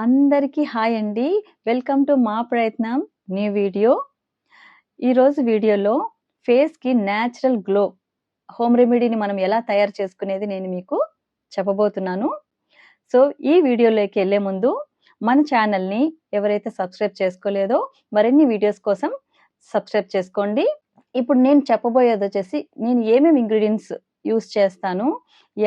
అందరికీ హాయ్ అండి. Welcome to మా ప్రయత్నం న్యూ వీడియో. ఈరోజు వీడియోలో ఫేస్కి న్యాచురల్ గ్లో హోమ్ రెమెడీని మనం ఎలా తయారు చేసుకునేది నేను మీకు చెప్పబోతున్నాను. సో ఈ వీడియోలోకి వెళ్ళే ముందు మన ఛానల్ని ఎవరైతే సబ్స్క్రైబ్ చేసుకోలేదో మరిన్ని వీడియోస్ కోసం సబ్స్క్రైబ్ చేసుకోండి. ఇప్పుడు నేను చెప్పబోయేది వచ్చేసి నేను ఏమేమి ఇంగ్రీడియంట్స్ యూస్ చేస్తాను,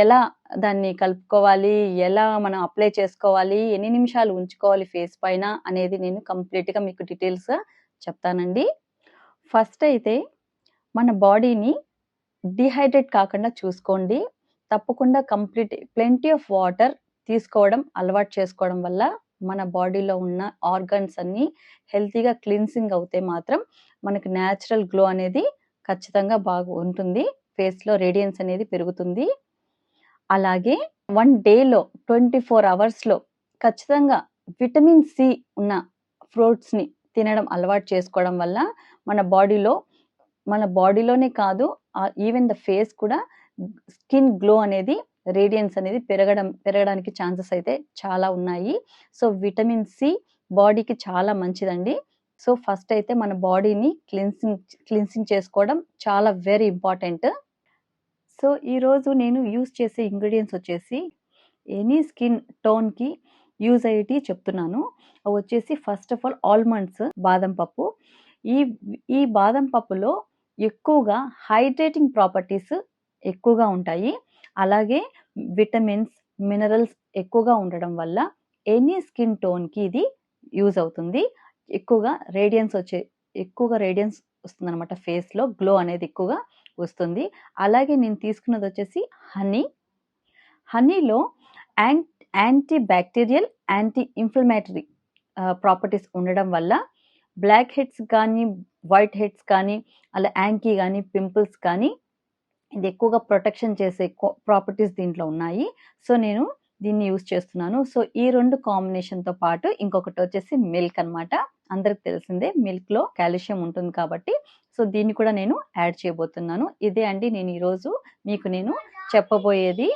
ఎలా దాన్ని కలుపుకోవాలి, ఎలా మనం అప్లై చేసుకోవాలి, ఎన్ని నిమిషాలు ఉంచుకోవాలి ఫేస్ పైన అనేది నేను కంప్లీట్గా మీకు డీటెయిల్స్గా చెప్తానండి. ఫస్ట్ అయితే మన బాడీని డిహైడ్రేట్ కాకుండా చూసుకోండి. తప్పకుండా ప్లెంటీ ఆఫ్ వాటర్ తీసుకోవడం అలవాటు చేసుకోవడం వల్ల మన బాడీలో ఉన్న ఆర్గన్స్ అన్నీ హెల్తీగా క్లీన్సింగ్ అవుతే మాత్రం మనకు న్యాచురల్ గ్లో అనేది ఖచ్చితంగా బాగా ఉంటుంది. ఫేస్లో రేడియన్స్ అనేది పెరుగుతుంది. అలాగే 1 డేలో 24 అవర్స్లో ఖచ్చితంగా విటమిన్ సి ఉన్న ఫ్రూట్స్ని తినడం అలవాటు చేసుకోవడం వల్ల మన బాడీలోనే కాదు, ఈవెన్ ద ఫేస్ కూడా స్కిన్ గ్లో అనేది, రేడియన్స్ అనేది పెరగడానికి ఛాన్సెస్ అయితే చాలా ఉన్నాయి. సో విటమిన్ సి బాడీకి చాలా మంచిదండి. సో ఫస్ట్ అయితే మన బాడీని క్లిన్సింగ్ చేసుకోవడం చాలా వెరీ ఇంపార్టెంట్. సో ఈరోజు నేను యూస్ చేసే ఇంగ్రీడియంట్స్ వచ్చేసి ఎనీ స్కిన్ టోన్కి యూజ్ అయ్యేటి చెప్తున్నాను. అవి వచ్చేసి ఫస్ట్ ఆఫ్ ఆల్ ఆల్మండ్స్, బాదం పప్పు. ఈ బాదం పప్పులో ఎక్కువగా హైడ్రేటింగ్ ప్రాపర్టీస్ ఎక్కువగా ఉంటాయి. అలాగే విటమిన్స్, మినరల్స్ ఎక్కువగా ఉండడం వల్ల ఎనీ స్కిన్ టోన్కి ఇది యూజ్ అవుతుంది. ఎక్కువగా రేడియన్స్ వస్తుంది అనమాట. ఫేస్లో గ్లో అనేది ఎక్కువగా వస్తుంది. అలాగే నేను తీసుకున్నది వచ్చేసి హనీలో anti bacterial, anti inflammatory properties ఉండడం వల్ల బ్లాక్ హెడ్స్ కానీ, వైట్ హెడ్స్ కానీ, అలా యాంకీ కానీ, పింపుల్స్ కానీ ఇది ఎక్కువగా ప్రొటెక్షన్ చేసే ప్రాపర్టీస్ దీంట్లో ఉన్నాయి. సో నేను దీన్ని యూజ్ చేస్తున్నాను. సో ఈ 2 కాంబినేషన్తో పాటు ఇంకొకటి వచ్చేసి మిల్క్ అనమాట. అందరికి తెలిసిందే, మిల్క్లో కాల్షియం ఉంటుంది కాబట్టి సో దీన్ని కూడా నేను యాడ్ చేయబోతున్నాను. ఇదే అండి నేను ఈరోజు మీకు చెప్పబోయేది.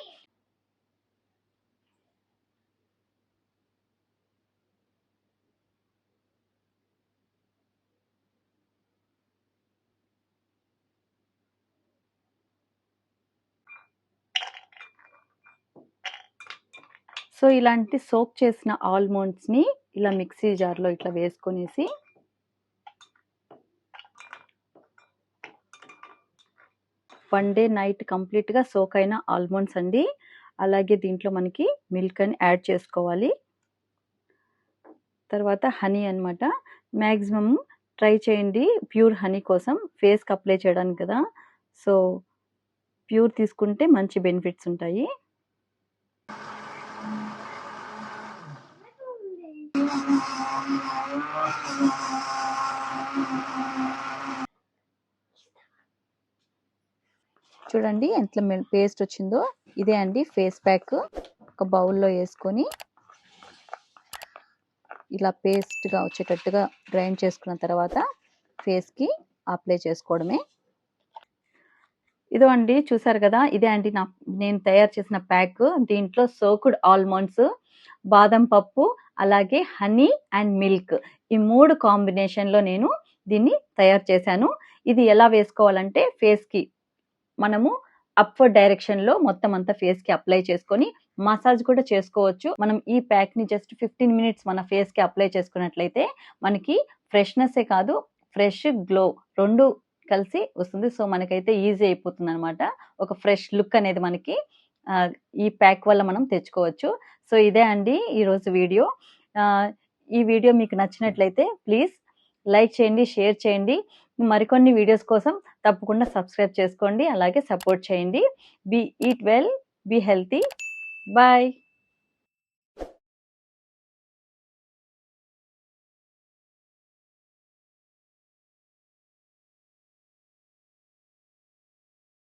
సో ఇలాంటి సోక్ చేసిన ఆల్మండ్స్ని ఇలా మిక్సీ జార్లో ఇట్లా వేసుకొనేసి వన్ డే నైట్ కంప్లీట్గా సోక్ అయిన ఆల్మండ్స్ అండి. అలాగే దీంట్లో మనకి మిల్క్ అని యాడ్ చేసుకోవాలి. తర్వాత హనీ అనమాట. మ్యాక్సిమం ట్రై చేయండి ప్యూర్ హనీ కోసం, ఫేస్కి అప్లై చేయడానికి కదా. సో ప్యూర్ తీసుకుంటే మంచి బెనిఫిట్స్ ఉంటాయి. చూడండి ఎంత పేస్ట్ వచ్చిందో. ఇదే అండి ఫేస్ ప్యాక్. ఒక బౌల్లో వేసుకొని ఇలా పేస్ట్గా వచ్చేటట్టుగా గ్రైండ్ చేసుకున్న తర్వాత ఫేస్కి అప్లై చేసుకోవడమే. ఇదో అండి చూసారు కదా, ఇదే అండి నేను తయారు చేసిన ప్యాక్. దీంట్లో సోక్డ్ ఆల్మండ్స్, బాదం పప్పు, అలాగే హనీ అండ్ మిల్క్, ఈ 3 కాంబినేషన్లో నేను దీన్ని తయారు చేశాను. ఇది ఎలా వేసుకోవాలంటే ఫేస్కి మనము అప్వర్డ్ డైరెక్షన్లో మొత్తం అంతా ఫేస్కి అప్లై చేసుకొని మసాజ్ కూడా చేసుకోవచ్చు. మనం ఈ ప్యాక్ని జస్ట్ 15 మినిట్స్ మన ఫేస్కి అప్లై చేసుకున్నట్లయితే మనకి ఫ్రెష్నెస్సే కాదు, ఫ్రెష్ గ్లో 2 కలిసి వస్తుంది. సో మనకైతే ఈజీ అయిపోతుంది అనమాట. ఒక ఫ్రెష్ లుక్ అనేది మనకి ఈ ప్యాక్ వల్ల మనం తెచ్చుకోవచ్చు. సో ఇదే అండి ఈరోజు వీడియో. ఈ వీడియో మీకు నచ్చినట్లయితే ప్లీజ్ లైక్ చేయండి, షేర్ చేయండి. మరికొన్ని వీడియోస్ కోసం తప్పకుండా సబ్స్క్రైబ్ చేసుకోండి, అలాగే సపోర్ట్ చేయండి. Eat well, be healthy. Bye.